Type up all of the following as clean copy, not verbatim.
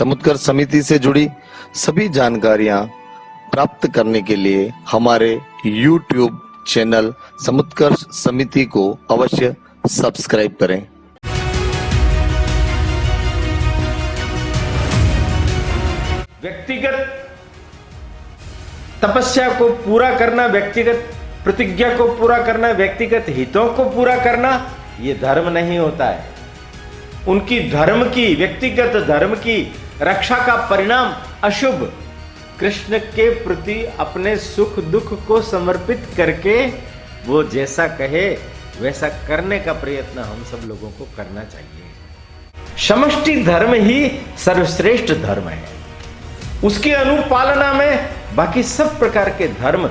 समुत्कर्ष समिति से जुड़ी सभी जानकारियां प्राप्त करने के लिए हमारे YouTube चैनल समुत्कर्ष समिति को अवश्य सब्सक्राइब करें। व्यक्तिगत तपस्या को पूरा करना, व्यक्तिगत प्रतिज्ञा को पूरा करना, व्यक्तिगत हितों को पूरा करना, यह धर्म नहीं होता है। उनकी धर्म की, व्यक्तिगत धर्म की रक्षा का परिणाम अशुभ, कृष्ण के प्रति अपने सुख दुख को समर्पित करके वो जैसा कहे वैसा करने का प्रयत्न हम सब लोगों को करना चाहिए। समष्टि धर्म ही सर्वश्रेष्ठ धर्म है। उसकी अनुपालना में बाकी सब प्रकार के धर्म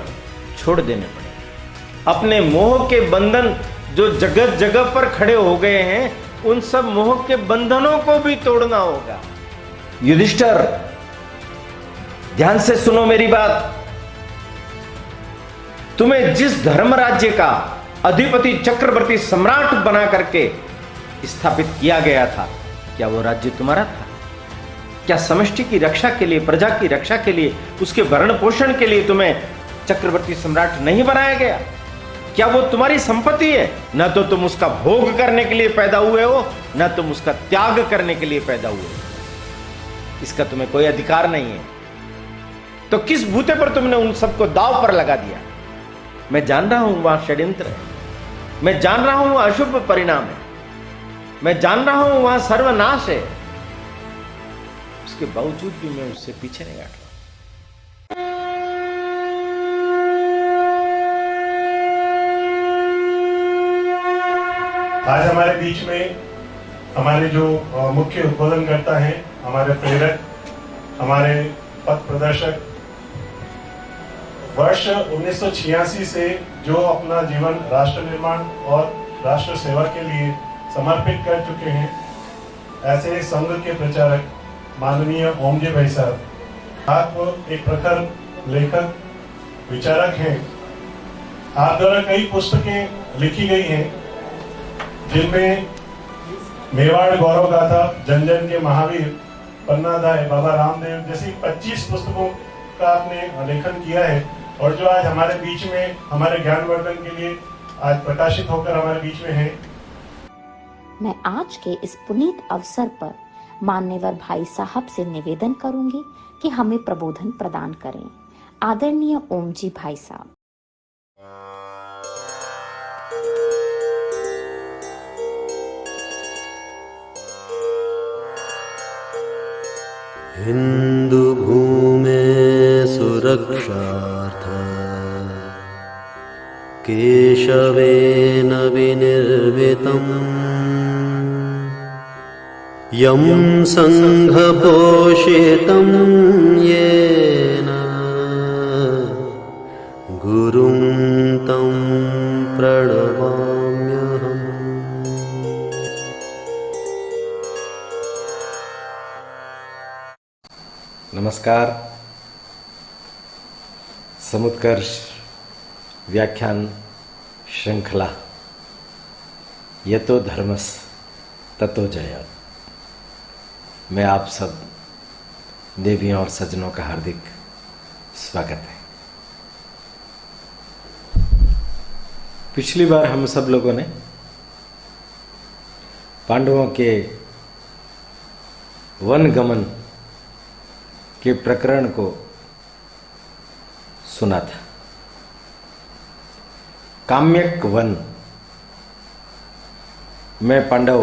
छोड़ देने पड़े। अपने मोह के बंधन जो जगह जगह पर खड़े हो गए हैं, उन सब मोह के बंधनों को भी तोड़ना होगा। युधिष्ठिर, ध्यान से सुनो मेरी बात। तुम्हें जिस धर्म राज्य का अधिपति चक्रवर्ती सम्राट बना करके स्थापित किया गया था, क्या वो राज्य तुम्हारा था? क्या समष्टि की रक्षा के लिए, प्रजा की रक्षा के लिए, उसके भरण पोषण के लिए तुम्हें चक्रवर्ती सम्राट नहीं बनाया गया? क्या वो तुम्हारी संपत्ति है? न तो तुम उसका भोग करने के लिए पैदा हुए हो, न तुम उसका त्याग करने के लिए पैदा हुए हो। इसका तुम्हें कोई अधिकार नहीं है। तो किस बूते पर तुमने उन सबको दांव पर लगा दिया? मैं जान रहा हूं वहां षड्यंत्र है, मैं जान रहा हूं वहां अशुभ परिणाम है, मैं जान रहा हूं वहां सर्वनाश है। उसके बावजूद भी मैं उससे पीछे नहीं हट रहा। आज हमारे बीच में हमारे जो मुख्य उद्बोधनकर्ता हैं, हमारे प्रेरक, हमारे पथ प्रदर्शक, वर्ष 1986 से जो अपना जीवन राष्ट्र निर्माण और राष्ट्र सेवा के लिए समर्पित कर चुके हैं, ऐसे संघ के प्रचारक माननीय ओम जी भाई साहब, आप एक प्रखर लेखक विचारक हैं। आप द्वारा कई पुस्तकें लिखी गई हैं, जिनमें मेवाड़ गौरव गाथा, जन जन के महावीर, पन्नादाय, बाबा रामदेव जैसी 25 पुस्तकों का आपने लेखन किया है, और जो आज हमारे बीच में हमारे ज्ञानवर्धन के लिए आज प्रकाशित होकर हमारे बीच में है। मैं आज के इस पुनीत अवसर पर मान्यवर भाई साहब से निवेदन करूंगी कि हमें प्रबोधन प्रदान करें। आदरणीय ओम जी भाई साहब। हिंदू भूमे सुरक्षार्थ केशवेन विनिर्मितम् यं संघपोषितं येन गुरुं तं प्रणमाम्यहम्। नमस्कार। समुत्कर्ष व्याख्यान श्रृंखला यतो धर्मस ततो जय में आप सब देवियों और सज्जनों का हार्दिक स्वागत है। पिछली बार हम सब लोगों ने पांडवों के वन गमन के प्रकरण को सुना था। काम्यक वन में पांडव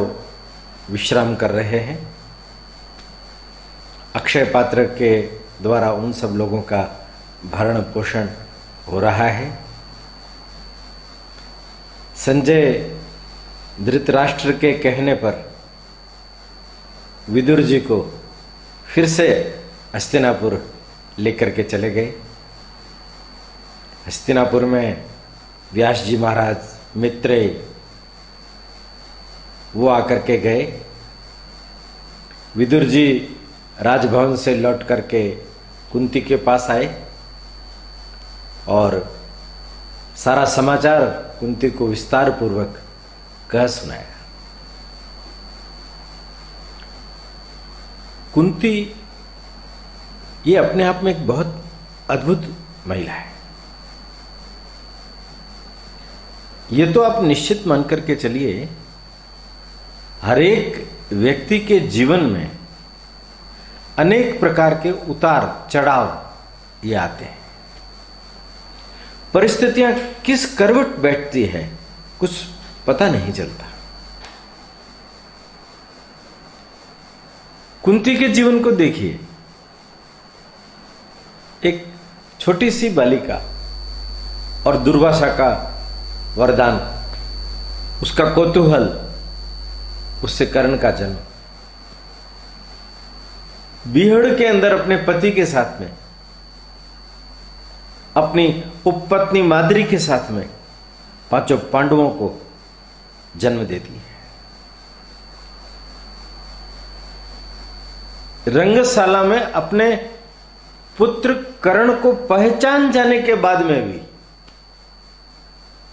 विश्राम कर रहे हैं। अक्षय पात्र के द्वारा उन सब लोगों का भरण पोषण हो रहा है। संजय धृतराष्ट्र के कहने पर विदुर जी को फिर से हस्तिनापुर लेकर के चले गए। हस्तिनापुर में व्यास जी महाराज, मित्रेय, वो आकर के गए। विदुर जी राजभवन से लौट करके कुंती के पास आए और सारा समाचार कुंती को विस्तार पूर्वक कह सुनाया। कुंती ये अपने आप में एक बहुत अद्भुत महिला है। ये तो आप निश्चित मान करके चलिए, हर एक व्यक्ति के जीवन में अनेक प्रकार के उतार चढ़ाव ये आते हैं। परिस्थितियां किस करवट बैठती है कुछ पता नहीं चलता। कुंती के जीवन को देखिए, एक छोटी सी बालिका और दुर्वासा का वरदान, उसका कौतूहल, उससे कर्ण का जन्म, बीहड़ के अंदर अपने पति के साथ में, अपनी उपपत्नी माद्री के साथ में पांचों पांडवों को जन्म देती है। रंगशाला में अपने पुत्र कर्ण को पहचान जाने के बाद में भी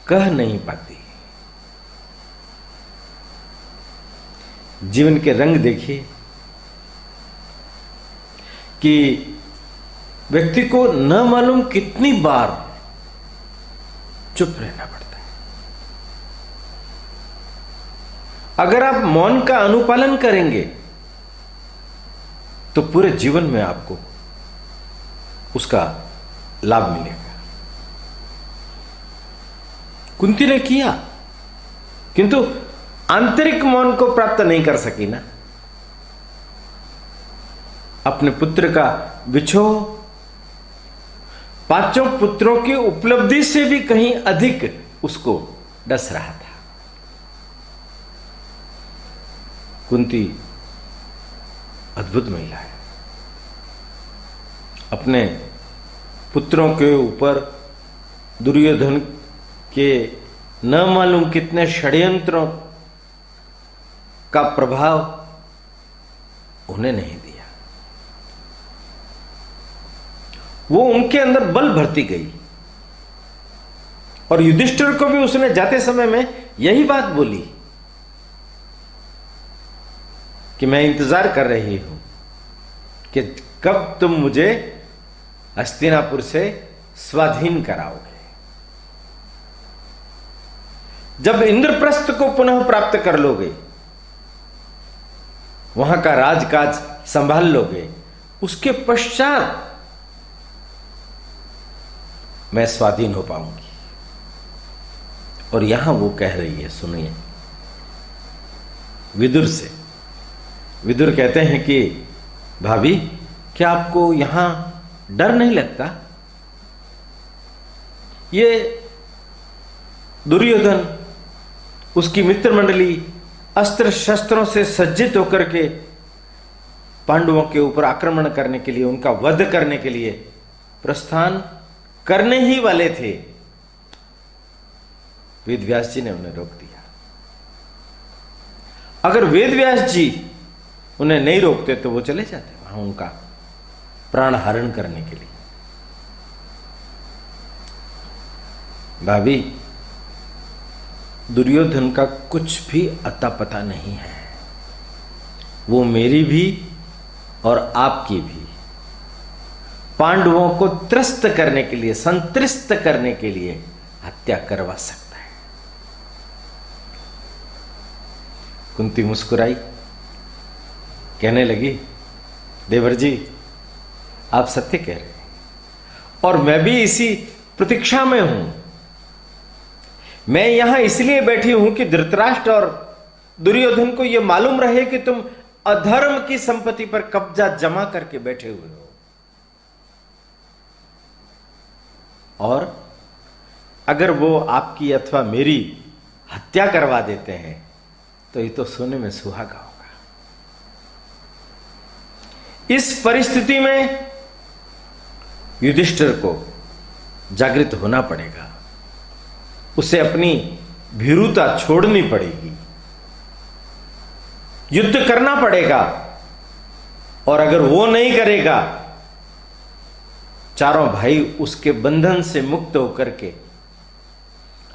कह नहीं पाती। जीवन के रंग देखिए कि व्यक्ति को न मालूम कितनी बार चुप रहना पड़ता है। अगर आप मौन का अनुपालन करेंगे तो पूरे जीवन में आपको उसका लाभ मिलेगा। कुंती ने किया, किंतु आंतरिक मौन को प्राप्त नहीं कर सकी ना। अपने पुत्र का विछोह पांचों पुत्रों की उपलब्धि से भी कहीं अधिक उसको डस रहा था। कुंती अद्भुत महिला है। अपने पुत्रों के ऊपर दुर्योधन के न मालूम कितने षड्यंत्रों का प्रभाव उन्हें नहीं दिया। वो उनके अंदर बल भरती गई और युधिष्ठिर को भी उसने जाते समय में यही बात बोली कि मैं इंतजार कर रही हूं कि कब तुम मुझे हस्तिनापुर से स्वाधीन कराओगे। जब इंद्रप्रस्थ को पुनः प्राप्त कर लोगे, वहां का राजकाज संभाल लोगे, उसके पश्चात मैं स्वाधीन हो पाऊंगी। और यहां वो कह रही है, सुनिए, विदुर से। विदुर कहते हैं कि भाभी, क्या आपको यहां डर नहीं लगता? ये दुर्योधन, उसकी मित्र मंडली अस्त्र शस्त्रों से सज्जित होकर के पांडवों के ऊपर आक्रमण करने के लिए, उनका वध करने के लिए प्रस्थान करने ही वाले थे। वेदव्यास जी ने उन्हें रोक दिया। अगर वेदव्यास जी उन्हें नहीं रोकते तो वो चले जाते वहां उनका प्राण हरण करने के लिए। भाभी, दुर्योधन का कुछ भी अता पता नहीं है। वो मेरी भी और आपकी भी पांडवों को त्रस्त करने के लिए, संतृष्ट करने के लिए हत्या करवा सकता है। कुंती मुस्कुराई, कहने लगी, देवर जी, आप सत्य कह रहे हैं और मैं भी इसी प्रतीक्षा में हूं। मैं यहां इसलिए बैठी हूं कि धृतराष्ट्र और दुर्योधन को यह मालूम रहे कि तुम अधर्म की संपत्ति पर कब्जा जमा करके बैठे हुए हो। और अगर वो आपकी अथवा मेरी हत्या करवा देते हैं तो ये तो सोने में सुहागा होगा। इस परिस्थिति में युधिष्ठिर को जागृत होना पड़ेगा, उसे अपनी भीरुता छोड़नी पड़ेगी, युद्ध करना पड़ेगा। और अगर वो नहीं करेगा, चारों भाई उसके बंधन से मुक्त होकर के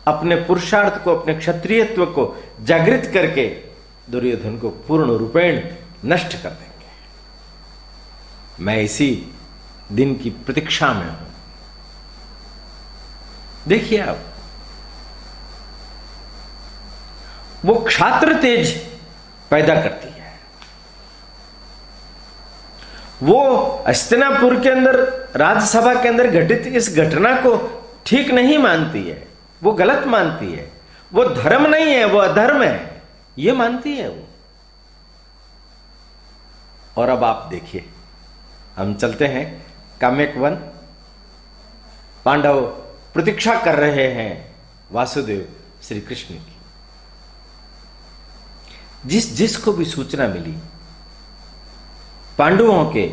अपने पुरुषार्थ को, अपने क्षत्रियत्व को जागृत करके दुर्योधन को पूर्ण रूपेण नष्ट कर देंगे। मैं इसी दिन की प्रतीक्षा में हूं। देखिए आप, वो क्षात्र तेज पैदा करती है। वो हस्तिनापुर के अंदर, राज्यसभा के अंदर घटित इस घटना को ठीक नहीं मानती है, वो गलत मानती है, वो धर्म नहीं है, वो अधर्म है, ये मानती है वो। और अब आप देखिए, हम चलते हैं काम्यक वन। पांडव प्रतीक्षा कर रहे हैं वासुदेव श्री कृष्ण की। जिसको भी सूचना मिली पांडवों के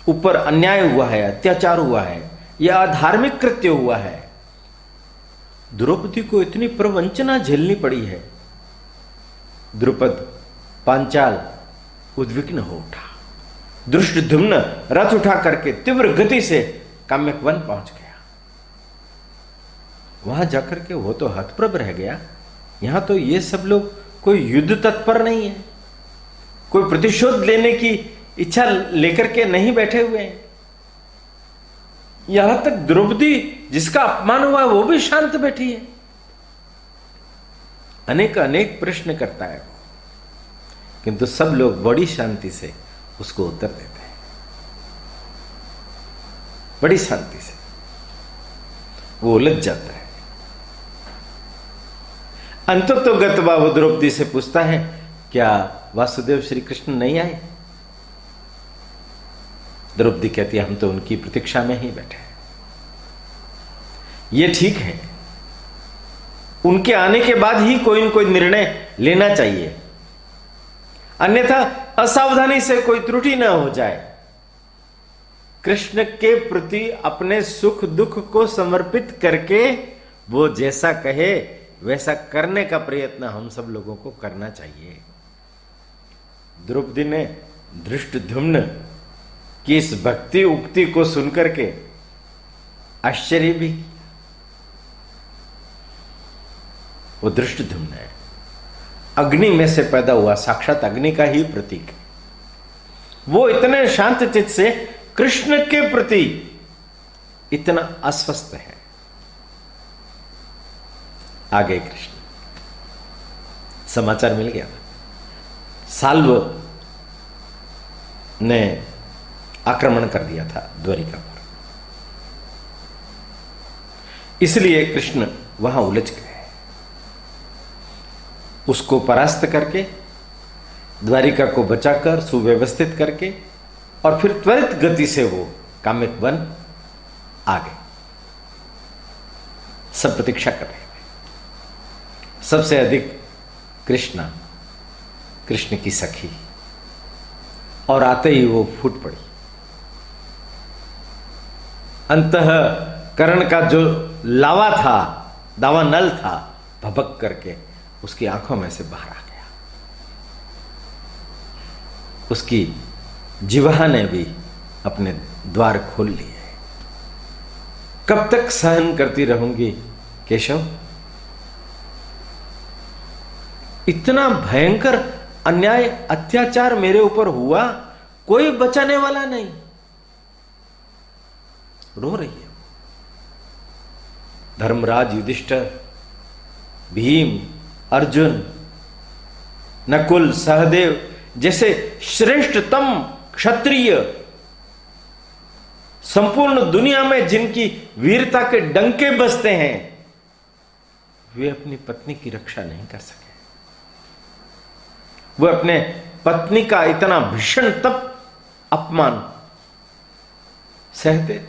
ऊपर अन्याय हुआ है, अत्याचार हुआ है, यह अधार्मिक कृत्य हुआ है, द्रौपदी को इतनी प्रवंचना झेलनी पड़ी है, द्रुपद पांचाल उद्विग्न हो उठा। धृष्टद्युम्न रथ उठा करके तीव्र गति से काम्यक वन पहुंच गया। वहां जाकर के वो तो हतप्रभ रह गया। यहां तो ये सब लोग कोई युद्ध तत्पर नहीं है, कोई प्रतिशोध लेने की इच्छा लेकर के नहीं बैठे हुए हैं। यहां तक द्रौपदी जिसका अपमान हुआ वो भी शांत बैठी है। अनेक अनेक प्रश्न करता है वो, किंतु सब लोग बड़ी शांति से उसको उत्तर देते हैं, बड़ी शांति से। वो उलझ जाता है। अंततोगत्वा वो द्रौपदी से पूछता है, क्या वासुदेव श्री कृष्ण नहीं आए? द्रौपदी कहती है, हम तो उनकी प्रतीक्षा में ही बैठे हैं। ये ठीक है, उनके आने के बाद ही कोई न कोई निर्णय लेना चाहिए, अन्यथा असावधानी से कोई त्रुटि न हो जाए। कृष्ण के प्रति अपने सुख दुख को समर्पित करके वो जैसा कहे वैसा करने का प्रयत्न हम सब लोगों को करना चाहिए। द्रौपदी ने धृष्टद्युम्न की इस भक्ति उक्ति को सुनकर के आश्चर्य भी। वो धृष्टद्युम्न है, अग्नि में से पैदा हुआ, साक्षात अग्नि का ही प्रतीक है। वो इतने शांत चित्त से कृष्ण के प्रति इतना अस्वस्थ है। आगे कृष्ण, समाचार मिल गया, साल्व ने आक्रमण कर दिया था द्वारिका पर, इसलिए कृष्ण वहां उलझ गए। उसको परास्त करके, द्वारिका को बचाकर, सुव्यवस्थित करके, और फिर त्वरित गति से वो काम्यक वन आ गए। सब प्रतीक्षा कर रहे थे। सबसे अधिक कृष्ण की सखी, और आते ही वो फूट पड़ी। अंतःकरण का जो लावा था, दावानल था, भभक करके उसकी आंखों में से बाहर आ गया। उसकी जिह्वा ने भी अपने द्वार खोल लिए। कब तक सहन करती रहूंगी केशव? इतना भयंकर अन्याय अत्याचार मेरे ऊपर हुआ, कोई बचाने वाला नहीं। रो रही है। धर्मराज, युधिष्ठिर, भीम, अर्जुन, नकुल, सहदेव जैसे श्रेष्ठतम क्षत्रिय, संपूर्ण दुनिया में जिनकी वीरता के डंके बजते हैं, वे अपनी पत्नी की रक्षा नहीं कर सके। वे अपने पत्नी का इतना भीषण तप अपमान सहते,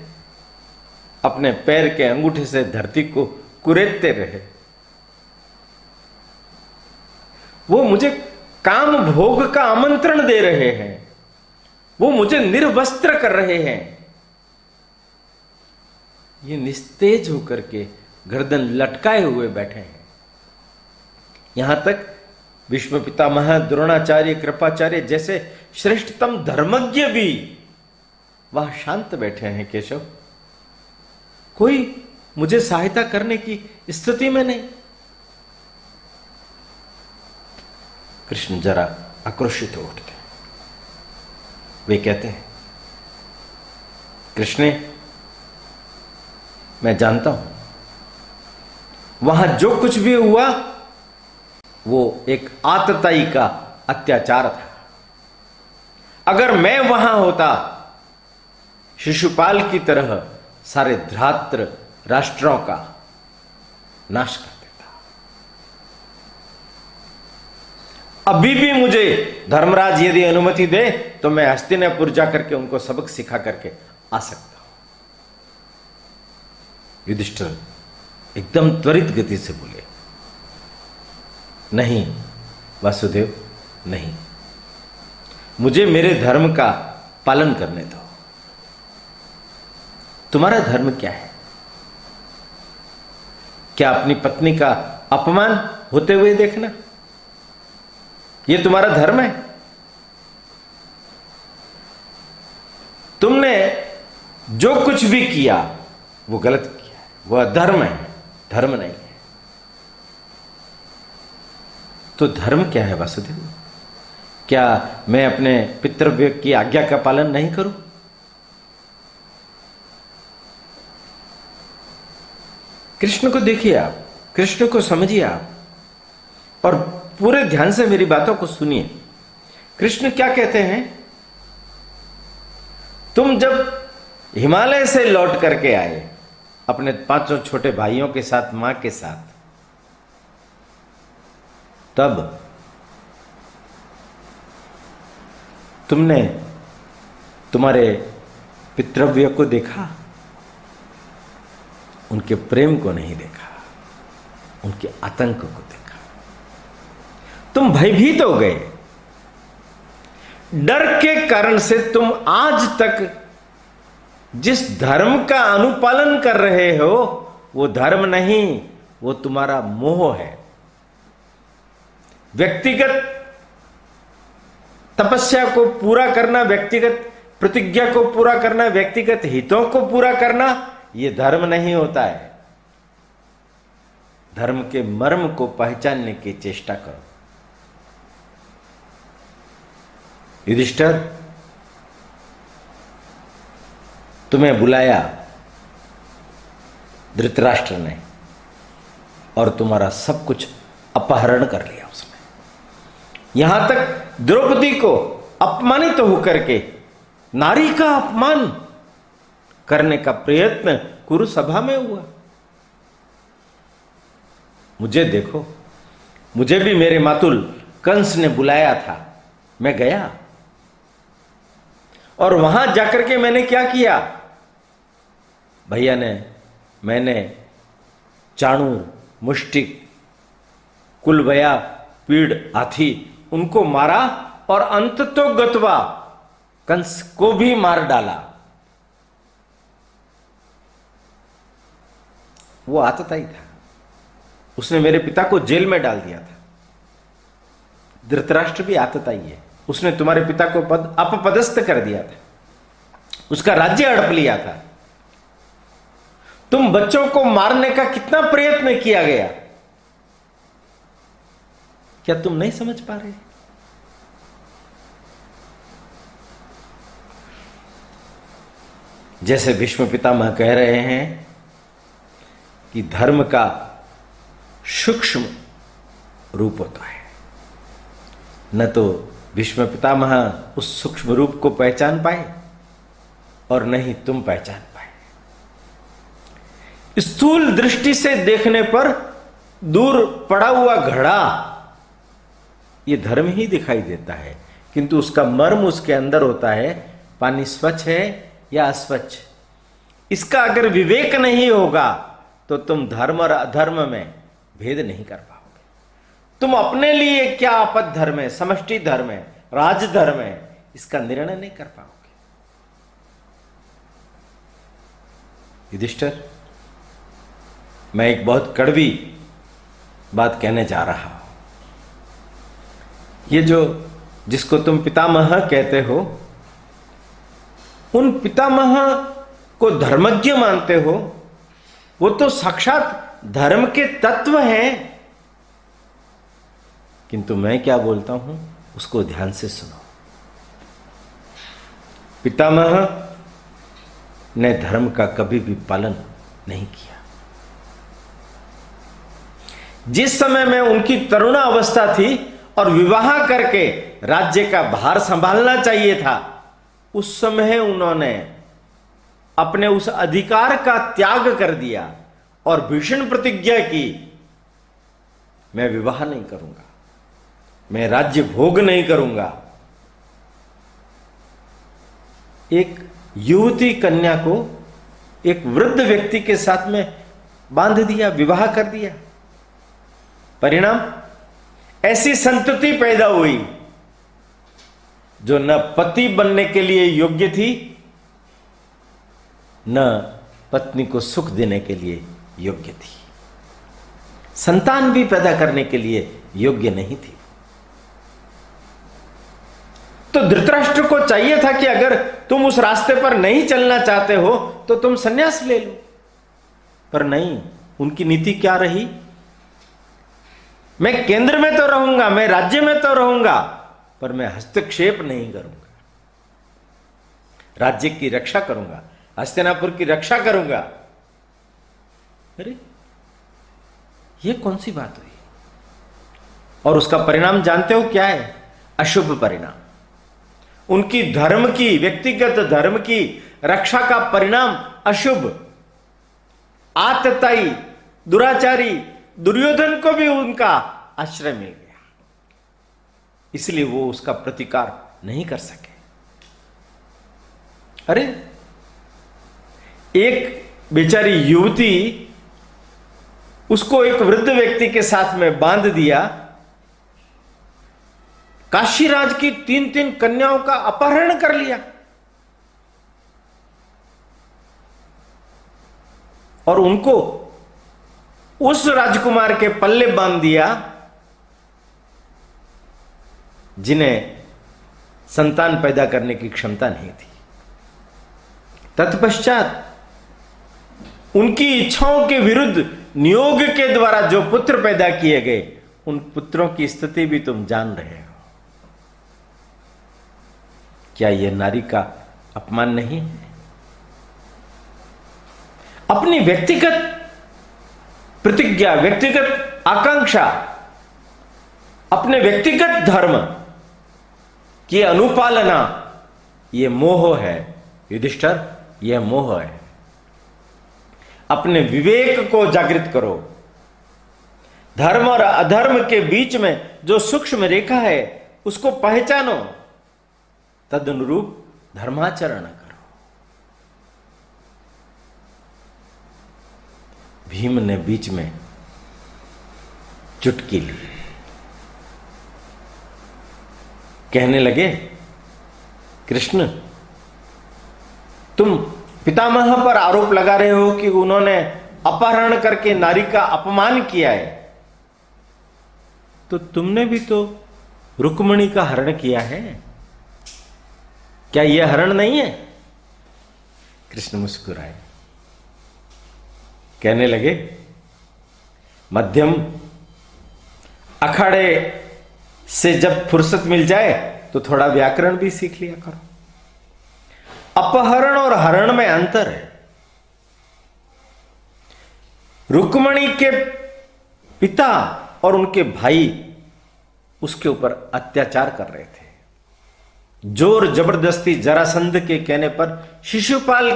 अपने पैर के अंगूठे से धरती को कुरेदते रहे। वो मुझे काम भोग का आमंत्रण दे रहे हैं, वो मुझे निर्वस्त्र कर रहे हैं। ये निस्तेज होकर के गर्दन लटकाए हुए बैठे हैं। यहां तक भीष्म पितामह, द्रोणाचार्य, कृपाचार्य जैसे श्रेष्ठतम धर्मज्ञ भी वहां शांत बैठे हैं। केशव, कोई मुझे सहायता करने की स्थिति में नहीं। कृष्ण जरा आक्रोशित हो उठते। वे कहते हैं, कृष्ण, मैं जानता हूं वहां जो कुछ भी हुआ वो एक आतताई का अत्याचार था। अगर मैं वहां होता, शिशुपाल की तरह सारे धरात्र राष्ट्रों का नाश कर देता। अभी भी मुझे धर्मराज यदि अनुमति दे तो मैं हस्तिनापुर जाकर के उनको सबक सिखा करके आ सकता हूं। युधिष्ठिर एकदम त्वरित गति से बोले, नहीं वासुदेव, नहीं, मुझे मेरे धर्म का पालन करने दो। तुम्हारा धर्म क्या है? क्या अपनी पत्नी का अपमान होते हुए देखना, यह तुम्हारा धर्म है? तुमने जो कुछ भी किया वो गलत किया, वह अधर्म है, धर्म नहीं है। तो धर्म क्या है वासुदेव? क्या मैं अपने पितृव्य की आज्ञा का पालन नहीं करूं? कृष्ण को देखिए आप, कृष्ण को समझिए आप, और पूरे ध्यान से मेरी बातों को सुनिए। कृष्ण क्या कहते हैं? तुम जब हिमालय से लौट करके आए अपने 5 छोटे भाइयों के साथ, मां के साथ, तब तुमने तुम्हारे पितृव्य को देखा, उनके प्रेम को नहीं देखा, उनके आतंक को देखा। तुम भयभीत हो गए। डर के कारण से तुम आज तक जिस धर्म का अनुपालन कर रहे हो वो धर्म नहीं, वो तुम्हारा मोह है। व्यक्तिगत तपस्या को पूरा करना, व्यक्तिगत प्रतिज्ञा को पूरा करना, व्यक्तिगत हितों को पूरा करना, यह धर्म नहीं होता है। धर्म के मर्म को पहचानने की चेष्टा करो। युधिष्ठिर, तुम्हें बुलाया धृतराष्ट्र ने और तुम्हारा सब कुछ अपहरण कर लिया उसने। यहां तक द्रौपदी को अपमानित होकर के नारी का अपमान करने का प्रयत्न कुरु सभा में हुआ। मुझे देखो, मुझे भी मेरे मातुल कंस ने बुलाया था, मैं गया और वहां जाकर के मैंने क्या किया? भैया ने, मैंने चाणूर, मुष्टिक, कुलबया, पीड़, हाथी, उनको मारा और अंत तो गतवा कंस को भी मार डाला। वो आतताई था, उसने मेरे पिता को जेल में डाल दिया था। धृतराष्ट्र भी आतताई है, उसने तुम्हारे पिता को अपपदस्थ कर दिया था, उसका राज्य हड़प लिया था। तुम बच्चों को मारने का कितना प्रयत्न किया गया, क्या तुम नहीं समझ पा रहे? जैसे भीष्म पितामह कह रहे हैं कि धर्म का सूक्ष्म रूप होता है, न तो भीष्म पितामह उस सूक्ष्म रूप को पहचान पाए और न ही तुम पहचान पाए। स्थूल दृष्टि से देखने पर दूर पड़ा हुआ घड़ा ये धर्म ही दिखाई देता है, किंतु उसका मर्म उसके अंदर होता है। पानी स्वच्छ है या अस्वच्छ, इसका अगर विवेक नहीं होगा तो तुम धर्म और अधर्म में भेद नहीं कर पाओगे। तुम अपने लिए क्या आपद धर्म है, समष्टि धर्म है, राजधर्म है, इसका निर्णय नहीं कर पाओगे। युधिष्ठिर, मैं एक बहुत कड़वी बात कहने जा रहा हूं। ये जो जिसको तुम पितामह कहते हो, उन पितामह को धर्मज्ञ मानते हो, वो तो साक्षात धर्म के तत्व हैं। किंतु मैं क्या बोलता हूं उसको ध्यान से सुनो। पितामह ने धर्म का कभी भी पालन नहीं किया। जिस समय में उनकी तरुणा अवस्था थी और विवाह करके राज्य का भार संभालना चाहिए था, उस समय उन्होंने अपने उस अधिकार का त्याग कर दिया और भीषण प्रतिज्ञा की, मैं विवाह नहीं करूंगा, मैं राज्य भोग नहीं करूंगा। एक युवती कन्या को एक वृद्ध व्यक्ति के साथ में बांध दिया, विवाह कर दिया। परिणाम, ऐसी संतति पैदा हुई जो न पति बनने के लिए योग्य थी, न पत्नी को सुख देने के लिए योग्य थी, संतान भी पैदा करने के लिए योग्य नहीं थी। तो धृतराष्ट्र को चाहिए था कि अगर तुम उस रास्ते पर नहीं चलना चाहते हो तो तुम संन्यास ले लो, पर नहीं, उनकी नीति क्या रही? मैं केंद्र में तो रहूंगा, मैं राज्य में तो रहूंगा, पर मैं हस्तक्षेप नहीं करूंगा, राज्य की रक्षा करूंगा, हस्तिनापुर की रक्षा करूंगा। अरे ये कौन सी बात हुई? और उसका परिणाम जानते हो क्या है? अशुभ परिणाम। उनकी धर्म की, व्यक्तिगत धर्म की रक्षा का परिणाम अशुभ। आतताई, दुराचारी दुर्योधन को भी उनका आश्रय मिल गया, इसलिए वो उसका प्रतिकार नहीं कर सके। अरे एक बेचारी युवती, उसको एक वृद्ध व्यक्ति के साथ में बांध दिया, काशीराज की 3 कन्याओं का अपहरण कर लिया और उनको उस राजकुमार के पल्ले बांध दिया जिन्हें संतान पैदा करने की क्षमता नहीं थी। तत्पश्चात उनकी इच्छाओं के विरुद्ध नियोग के द्वारा जो पुत्र पैदा किए गए, उन पुत्रों की स्थिति भी तुम जान रहे हो। क्या यह नारी का अपमान नहीं है? अपनी व्यक्तिगत प्रतिज्ञा, व्यक्तिगत आकांक्षा, अपने व्यक्तिगत धर्म की अनुपालना, यह मोह है युधिष्ठिर, यह मोह है। अपने विवेक को जागृत करो। धर्म और अधर्म के बीच में जो सूक्ष्म रेखा है उसको पहचानो, तदनुरूप धर्माचरण करो। भीम ने बीच में चुटकी ली, कहने लगे, कृष्ण तुम पितामह पर आरोप लगा रहे हो कि उन्होंने अपहरण करके नारी का अपमान किया है, तो तुमने भी तो रुक्मिणी का हरण किया है, क्या यह हरण नहीं है? कृष्ण मुस्कुराए, कहने लगे, मध्यम अखाड़े से जब फुर्सत मिल जाए तो थोड़ा व्याकरण भी सीख लिया करो। अपहरण और हरण में अंतर है। रुक्मिणी के पिता और उनके भाई उसके ऊपर अत्याचार कर रहे थे, जोर जबरदस्ती जरासंध के कहने पर शिशुपाल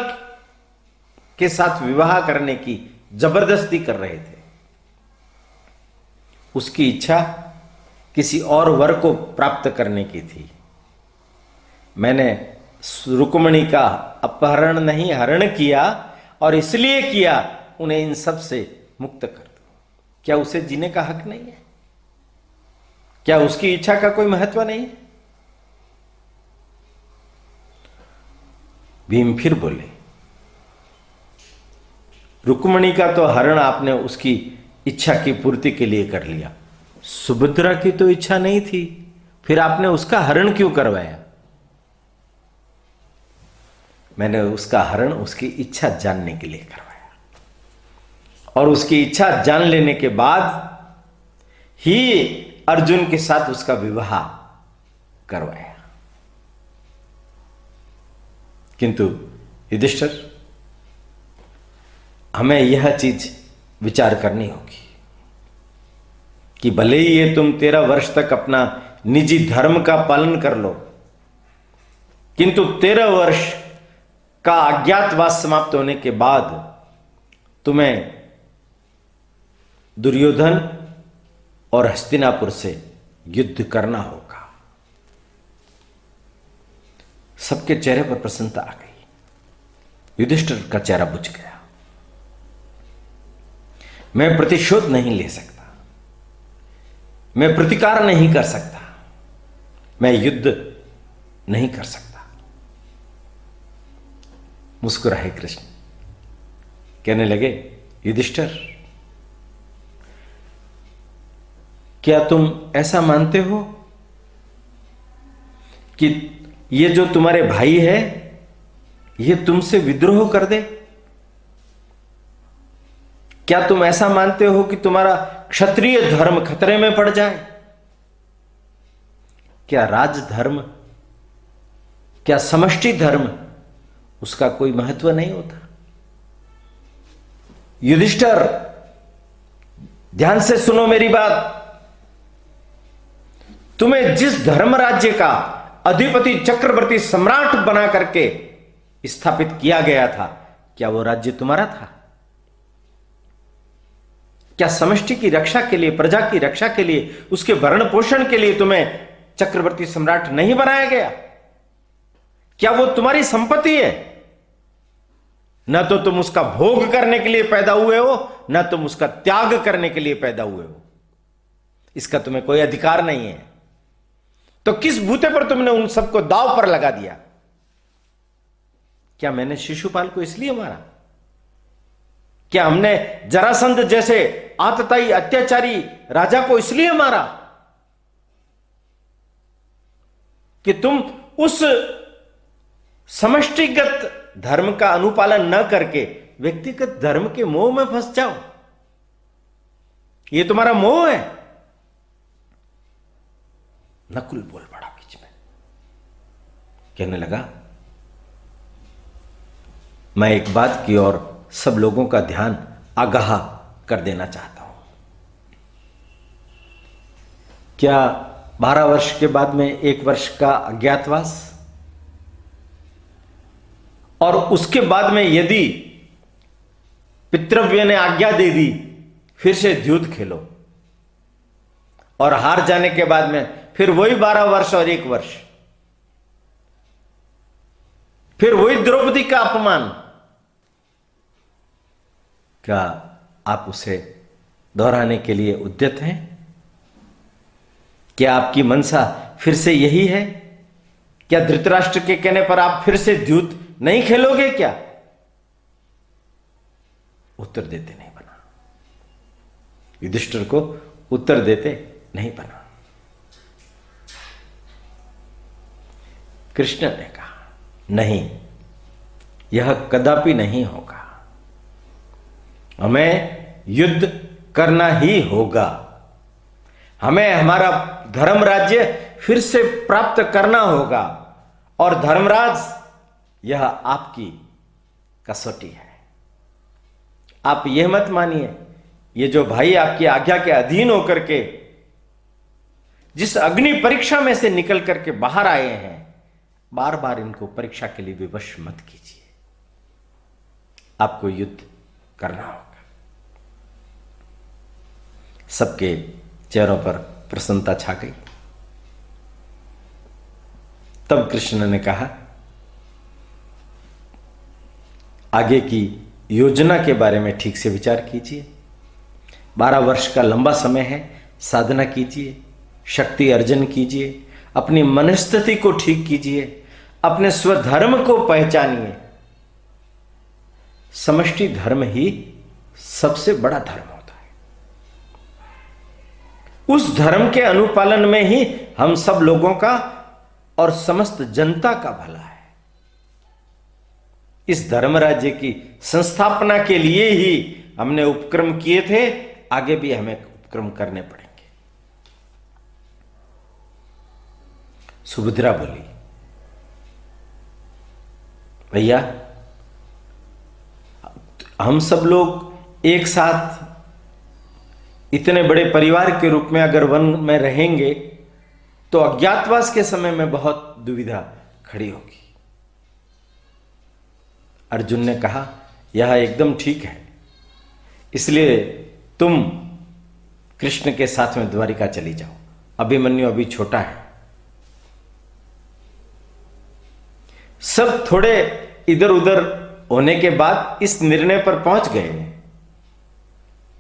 के साथ विवाह करने की जबरदस्ती कर रहे थे। उसकी इच्छा किसी और वर को प्राप्त करने की थी। मैंने रुक्मिणी का अपहरण नहीं, हरण किया, और इसलिए किया उन्हें इन सब से मुक्त कर दो। क्या उसे जीने का हक नहीं है? क्या उसकी इच्छा का कोई महत्व नहीं है? भीम फिर बोले, रुक्मिणी का तो हरण आपने उसकी इच्छा की पूर्ति के लिए कर लिया, सुभद्रा की तो इच्छा नहीं थी, फिर आपने उसका हरण क्यों करवाया? मैंने उसका हरण उसकी इच्छा जानने के लिए करवाया, और उसकी इच्छा जान लेने के बाद ही अर्जुन के साथ उसका विवाह करवाया। किंतु युधिष्ठिर, हमें यह चीज विचार करनी होगी कि भले ही ये तुम 13 वर्ष तक अपना निजी धर्म का पालन कर लो, किंतु 13 वर्ष का अज्ञातवास समाप्त होने के बाद तुम्हें दुर्योधन और हस्तिनापुर से युद्ध करना होगा। सबके चेहरे पर प्रसन्नता आ गई। युधिष्ठिर का चेहरा बुझ गया। मैं प्रतिशोध नहीं ले सकता, मैं प्रतिकार नहीं कर सकता, मैं युद्ध नहीं कर सकता। मुस्कुराए कृष्ण, कहने लगे, युधिष्ठिर, क्या तुम ऐसा मानते हो कि ये जो तुम्हारे भाई है ये तुमसे विद्रोह कर दे? क्या तुम ऐसा मानते हो कि तुम्हारा क्षत्रिय धर्म खतरे में पड़ जाए? क्या राजधर्म, क्या समष्टि धर्म, उसका कोई महत्व नहीं होता? युधिष्ठिर, ध्यान से सुनो मेरी बात। तुम्हें जिस धर्म राज्य का अधिपति चक्रवर्ती सम्राट बना करके स्थापित किया गया था, क्या वो राज्य तुम्हारा था? क्या समष्टि की रक्षा के लिए, प्रजा की रक्षा के लिए, उसके भरण पोषण के लिए तुम्हें चक्रवर्ती सम्राट नहीं बनाया गया? क्या वो तुम्हारी संपत्ति है? न तो तुम उसका भोग करने के लिए पैदा हुए हो, न तुम उसका त्याग करने के लिए पैदा हुए हो। इसका तुम्हें कोई अधिकार नहीं है। तो किस बूते पर तुमने उन सबको दांव पर लगा दिया? क्या मैंने शिशुपाल को इसलिए मारा? क्या हमने जरासंध जैसे आतताई अत्याचारी राजा को इसलिए मारा कि तुम उस समष्टिगत धर्म का अनुपालन न करके व्यक्तिगत धर्म के मोह में फंस जाओ? यह तुम्हारा मोह है। नकुल बोल पड़ा बीच में, कहने लगा, मैं एक बात की ओर सब लोगों का ध्यान आगाह कर देना चाहता हूं। क्या 12 वर्ष के बाद में 1 वर्ष का अज्ञातवास और उसके बाद में यदि पितृव्य ने आज्ञा दे दी फिर से द्यूत खेलो, और हार जाने के बाद में फिर वही 12 वर्ष और 1 वर्ष, फिर वही द्रौपदी का अपमान, क्या आप उसे दोहराने के लिए उद्यत हैं? क्या आपकी मनसा फिर से यही है? क्या धृतराष्ट्र के कहने पर आप फिर से द्यूत नहीं खेलोगे क्या? उत्तर देते नहीं बना। युधिष्ठिर को उत्तर देते नहीं बना। कृष्ण ने कहा, नहीं, यह कदापि नहीं होगा। हमें युद्ध करना ही होगा। हमें हमारा धर्म राज्य फिर से प्राप्त करना होगा, और धर्मराज, यह आपकी कसौटी है। आप यह मत मानिए, ये जो भाई आपकी आज्ञा के अधीन होकर के जिस अग्नि परीक्षा में से निकल करके बाहर आए हैं, बार बार इनको परीक्षा के लिए विवश मत कीजिए। आपको युद्ध करना होगा। सबके चेहरों पर प्रसन्नता छा गई। तब कृष्ण ने कहा, आगे की योजना के बारे में ठीक से विचार कीजिए। 12 वर्ष का लंबा समय है। साधना कीजिए, शक्ति अर्जन कीजिए, अपनी मनस्थिति को ठीक कीजिए, अपने स्वधर्म को पहचानिए। समष्टि धर्म ही सबसे बड़ा धर्म होता है। उस धर्म के अनुपालन में ही हम सब लोगों का और समस्त जनता का भला है। इस धर्म राज्य की संस्थापना के लिए ही हमने उपक्रम किए थे, आगे भी हमें उपक्रम करने पड़ेंगे। सुभद्रा बोली, भैया हम सब लोग एक साथ इतने बड़े परिवार के रूप में अगर वन में रहेंगे तो अज्ञातवास के समय में बहुत दुविधा खड़ी होगी। अर्जुन ने कहा यह एकदम ठीक है, इसलिए तुम कृष्ण के साथ में द्वारिका चली जाओ। अभिमन्यु अभी छोटा है। सब थोड़े इधर उधर होने के बाद इस निर्णय पर पहुंच गए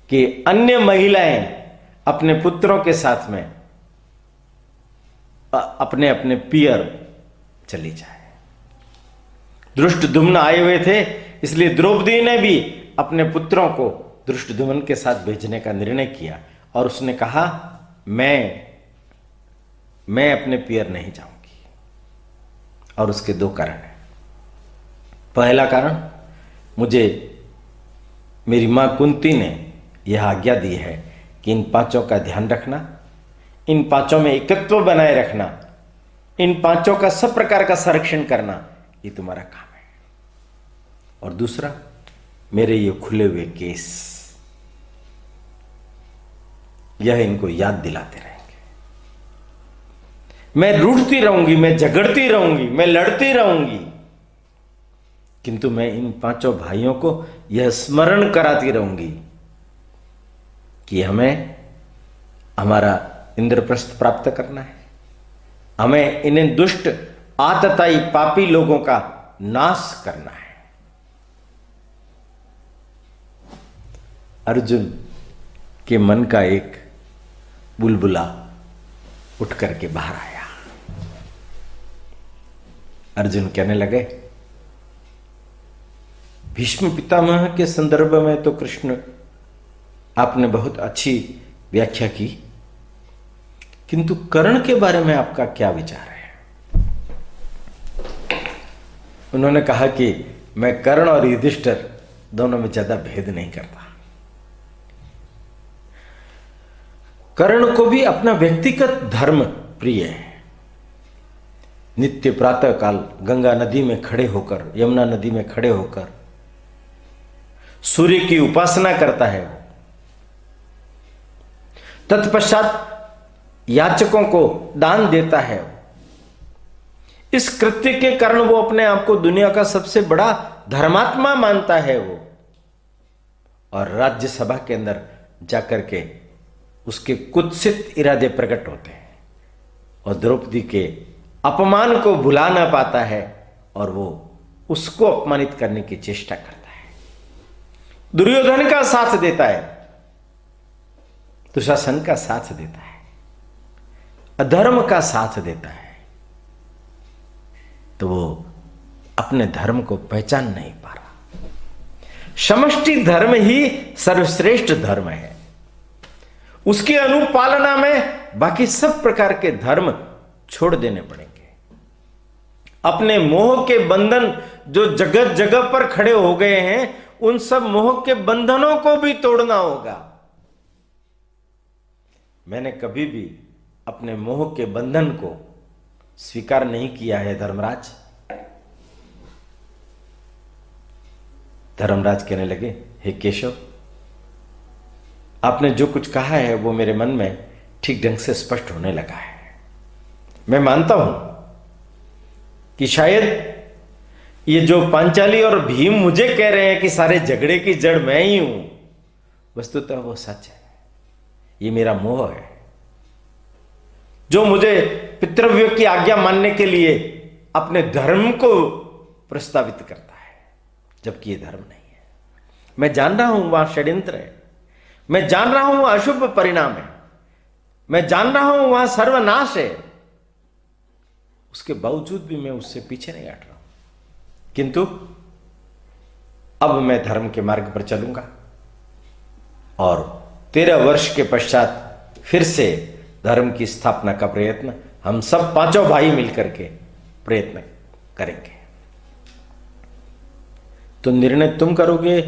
कि अन्य महिलाएं अपने पुत्रों के साथ में अपने अपने पियर चली जाए। धृष्टद्युम्न आए हुए थे, इसलिए द्रौपदी ने भी अपने पुत्रों को धृष्टद्युम्न के साथ भेजने का निर्णय किया और उसने कहा मैं अपने पियर नहीं जाऊंगी। और उसके दो कारण हैं। पहला कारण, मुझे मेरी मां कुंती ने यह आज्ञा दी है कि इन पांचों का ध्यान रखना, इन पांचों में एकत्व बनाए रखना, इन पांचों का सब प्रकार का संरक्षण करना, ये तुम्हारा काम है। और दूसरा, मेरे ये खुले हुए केस, यह इनको याद दिलाते रहेंगे। मैं रूठती रहूंगी, मैं झगड़ती रहूंगी, मैं लड़ती रहूंगी, किंतु मैं इन पांचों भाइयों को यह स्मरण कराती रहूंगी कि हमें हमारा इंद्रप्रस्थ प्राप्त करना है, हमें इन्हें दुष्ट आतताई पापी लोगों का नाश करना है। अर्जुन के मन का एक बुलबुला उठ करके बाहर आया। अर्जुन कहने लगे, भीष्म पितामह के संदर्भ में तो कृष्ण आपने बहुत अच्छी व्याख्या की, किंतु कर्ण के बारे में आपका क्या विचार है? उन्होंने कहा कि मैं कर्ण और युधिष्ठिर दोनों में ज्यादा भेद नहीं करता। कर्ण को भी अपना व्यक्तिगत धर्म प्रिय है। नित्य प्रातः काल गंगा नदी में खड़े होकर, यमुना नदी में खड़े होकर सूर्य की उपासना करता है। तत्पश्चात याचकों को दान देता है। इस कृत्य के कारण वो अपने आप को दुनिया का सबसे बड़ा धर्मात्मा मानता है वो। और राज्यसभा के अंदर जाकर के उसके कुत्सित इरादे प्रकट होते हैं और द्रौपदी के अपमान को भुला ना पाता है और वो उसको अपमानित करने की चेष्टा करता है। दुर्योधन का साथ देता है, दुशासन का साथ देता है, अधर्म का साथ देता है, तो वो अपने धर्म को पहचान नहीं पा रहा। समष्टि धर्म ही सर्वश्रेष्ठ धर्म है। उसकी अनुपालना में बाकी सब प्रकार के धर्म छोड़ देने पड़ेंगे। अपने मोह के बंधन जो जगह जगह पर खड़े हो गए हैं, उन सब मोह के बंधनों को भी तोड़ना होगा। मैंने कभी भी अपने मोह के बंधन को स्वीकार नहीं किया है धर्मराज। धर्मराज कहने लगे, हे केशव, आपने जो कुछ कहा है वो मेरे मन में ठीक ढंग से स्पष्ट होने लगा है। मैं मानता हूं कि शायद ये जो पांचाली और भीम मुझे कह रहे हैं कि सारे झगड़े की जड़ मैं ही हूं, वस्तुतः वो सच है। ये मेरा मोह है जो मुझे पितृव्य की आज्ञा मानने के लिए अपने धर्म को प्रस्तावित करता है, जबकि ये धर्म नहीं है। मैं जान रहा हूं वहां षड्यंत्र है, मैं जान रहा हूं वहां अशुभ परिणाम है, मैं जान रहा हूं वहां सर्वनाश है। उसके बावजूद भी मैं उससे पीछे नहीं हट रहा हूं, किंतु अब मैं धर्म के मार्ग पर चलूंगा और 13 वर्ष के पश्चात फिर से धर्म की स्थापना का प्रयत्न हम सब पांचों भाई मिलकर के प्रयत्न करेंगे। तो निर्णय तुम करोगे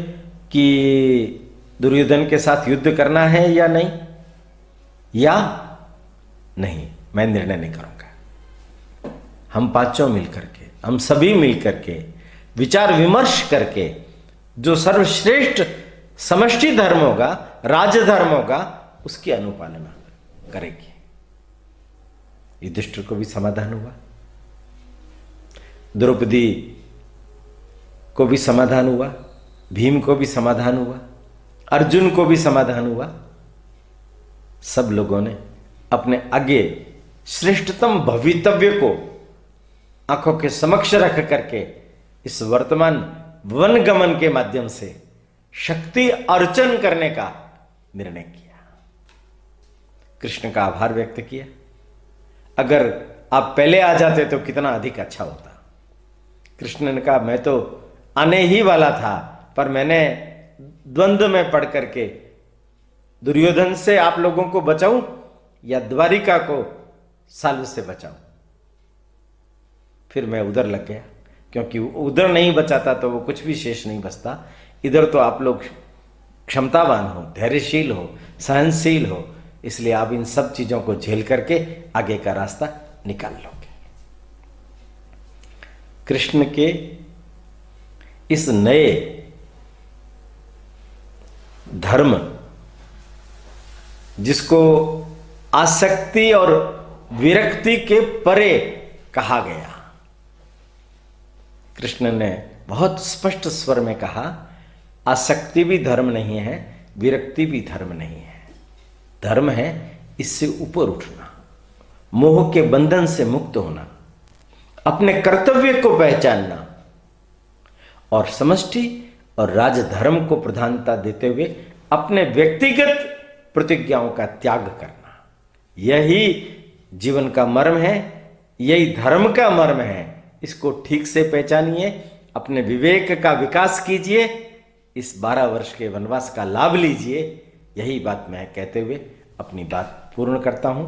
कि दुर्योधन के साथ युद्ध करना है या नहीं, या नहीं? मैं निर्णय नहीं करूंगा। हम पांचों मिलकर के, हम सभी मिलकर के विचार विमर्श करके जो सर्वश्रेष्ठ समष्टि धर्म होगा, राजधर्म होगा, उसकी अनुपालना करेगी। युधिष्ठिर को भी समाधान हुआ, द्रौपदी को भी समाधान हुआ, भीम को भी समाधान हुआ, अर्जुन को भी समाधान हुआ। सब लोगों ने अपने आगे श्रेष्ठतम भवितव्य को आंखों के समक्ष रख करके इस वर्तमान वनगमन के माध्यम से शक्ति अर्चन करने का निर्णय किया, कृष्ण का आभार व्यक्त किया। अगर आप पहले आ जाते तो कितना अधिक अच्छा होता। कृष्ण ने कहा मैं तो आने ही वाला था, पर मैंने द्वंद्व में पड़ करके दुर्योधन से आप लोगों को बचाऊं या द्वारिका को साल्व से बचाऊं। फिर मैं उधर लग गया, क्योंकि उधर नहीं बचाता तो वो कुछ भी शेष नहीं बचता। इधर तो आप लोग क्षमतावान हो, धैर्यशील हो, सहनशील हो, इसलिए आप इन सब चीजों को झेल करके आगे का रास्ता निकाल लोगे। कृष्ण के इस नए धर्म, जिसको आसक्ति और विरक्ति के परे कहा गया, कृष्ण ने बहुत स्पष्ट स्वर में कहा, आसक्ति भी धर्म नहीं है, विरक्ति भी धर्म नहीं है। धर्म है इससे ऊपर उठना, मोह के बंधन से मुक्त होना, अपने कर्तव्य को पहचानना और समष्टि और राजधर्म को प्रधानता देते हुए अपने व्यक्तिगत प्रतिज्ञाओं का त्याग करना। यही जीवन का मर्म है, यही धर्म का मर्म है। इसको ठीक से पहचानिए, अपने विवेक का विकास कीजिए, इस 12 वर्ष के वनवास का लाभ लीजिए। यही बात मैं कहते हुए अपनी बात पूर्ण करता हूं।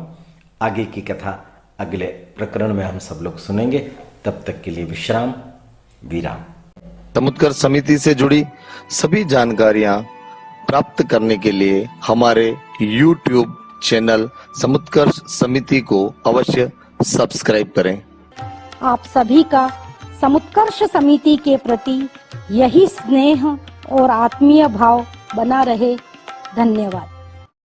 आगे की कथा अगले प्रकरण में हम सब लोग सुनेंगे। तब तक के लिए विश्राम, विराम। समुत्कर्ष समिति से जुड़ी सभी जानकारियां प्राप्त करने के लिए हमारे YouTube चैनल समुत्कर्ष समिति को अवश्य सब्सक्राइब करें। आप सभी का समुत्कर्ष समिति के प्रति यही स्नेह और आत्मीय भाव बना रहे। धन्यवाद।